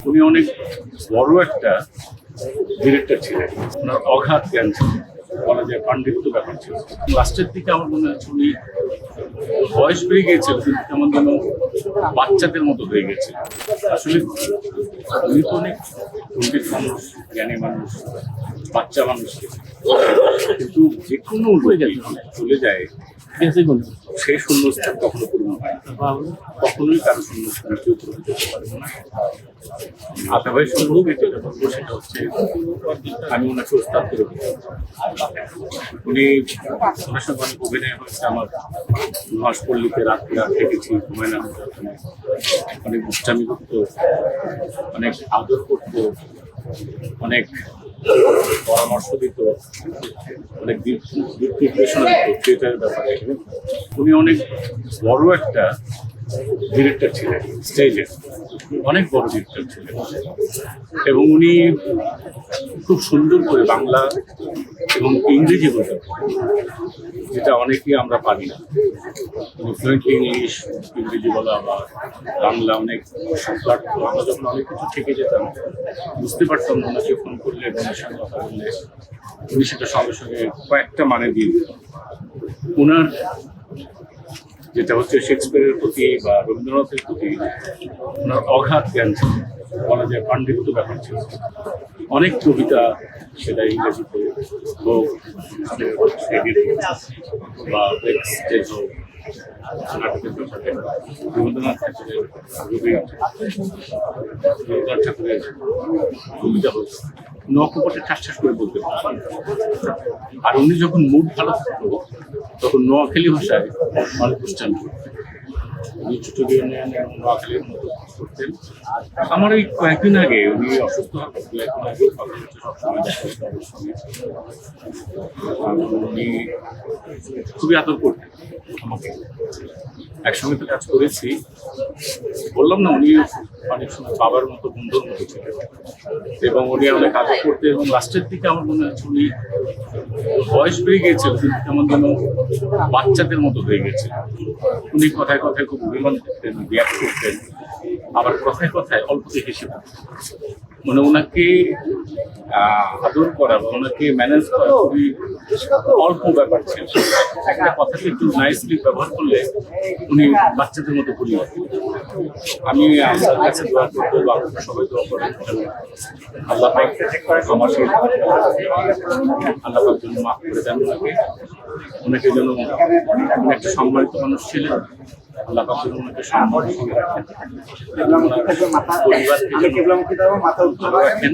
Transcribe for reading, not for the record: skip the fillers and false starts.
উনি অনেক বড় একটা ডিরেক্টর ছিলেন। ওনার অগাধ জ্ঞান ছিল, বলা যায় পাণ্ডিত্য ব্যাপার ছিল। লাস্টের দিকে আমার মনে হচ্ছে উনি বয়স বেড়ে গিয়েছিল, কিন্তু কেমন যেন বাচ্চাদের মতো হয়ে গেছে। আসলে উনি তো অনেক পণ্ডিত মানুষ, জ্ঞানী মানুষ, বাচ্চা মানুষ, কিন্তু যে কোনো চলে যায় সেই শূন্যস্থান কখনো পূর্ণ হয় না। কখনোই কারো শূন্যস্থান কেউ পূরণ করতে পারবে না। আতাভাই সম্ভব যেটা বলবো সেটা হচ্ছে আমি ওনাকে ওস্তাদ করে দিচ্ছি। উনি ওনার সঙ্গে অনেক অভিনয় হয়েছে আমার। মহাশপল্লীতে রাত্রে থেকেছি, হুমায়ুন আহমেদ অনেক দুষ্টামি করতো, অনেক আদর করতো, অনেক পরামর্শ দিত, অনেক দিক নির্দেশনা দিত থিয়েটারের ব্যাপারে। উনি অনেক বড় একটা ডিরেক্টর ছিলেন, স্টেজের অনেক বড় ডিরেক্টর ছিলেন, এবং উনি খুব সুন্দর করে বাংলা এবং ইংরেজি বলতে, যেটা অনেকেই আমরা পারি না। ফ্লুয়েন্টলি ইংলিশ, ইংরেজি বলা বা বাংলা অনেক শব্দার্থ, আমরা যখন অনেক কিছু থেকে যেতাম বুঝতে পারতাম না। ওনাকে ফোন করলে ওনার সঙ্গে কথা বললে উনি সেটা সঙ্গে সঙ্গে কয়েকটা মানে দিয়ে দিতেন। ওনার যেটা হচ্ছে শেক্সপিয়ারের প্রতি বা রবীন্দ্রনাথের প্রতি ওনার অগাধ জ্ঞান ছিল, বলা যায় পাণ্ডিত্য ব্যাপার ছিল। অনেক কবিতা, সেটা ইংরেজিতে হোক বা স্টেজ হোক, নাটকের ব্যাপারে রবীন্দ্রনাথ ঠাকুরের রবীন্দ্রনাথ ঠাকুরের কবিতা হোক, নকপটে ঠাস করে বলতে পারতেন। আর উনি যখন মুড ভালো থাকতো তখন নোয়াখালী ভাষায় অনেক অনুষ্ঠান করতেন। উনি চুচুড়ি ইউনিয়নে নোয়াখালীর মতো করতেন। আমার এই কয়েকদিন আগে উনি অসুস্থ হওয়ার কয়েকদিন আগে সবসময় উনি খুবই আদর করতেন আমাকে। একসঙ্গে তো কাজ করেছি, বললাম না, উনি অনেক সময় বাবার মতো, বন্ধুর মতো ছিলেন, এবং উনি অনেক আদর করতেন। এবং লাস্টের দিকে আমার মনে হচ্ছে উনি বয়স বেড়ে গিয়েছিল, কিন্তু কেমন যেন বাচ্চাদের মতো হয়ে গেছিল। উনি কথায় কথায় খুব অভিমান করতেন, রিয়াক্ট করতেন, আবার কথায় কথায় অল্পতে হেসে থাকতেন। মানে ওনাকে আদর করা বা ওনাকে ম্যানেজ করা খুবই অল্প ব্যাপার ছিল। একটা কথাকে একটু নাইসলি ব্যবহার করলে উনি বাচ্চাদের মতো বলি। আমি আল্লাহর কাছে দোয়া করবো বা আপনারা সবাই দোয়া করেন, আল্লাহ পাক আমার সেই আল্লাহ পাক জন্য মাফ করে দেন ওনাকে। ওনাকে যেন একটা সম্মানিত মানুষ ছিলেন, আল্লাহ পাক যেন ওনাকে সম্মানের সঙ্গে রাখেন, পরিবার ভালো রাখেন।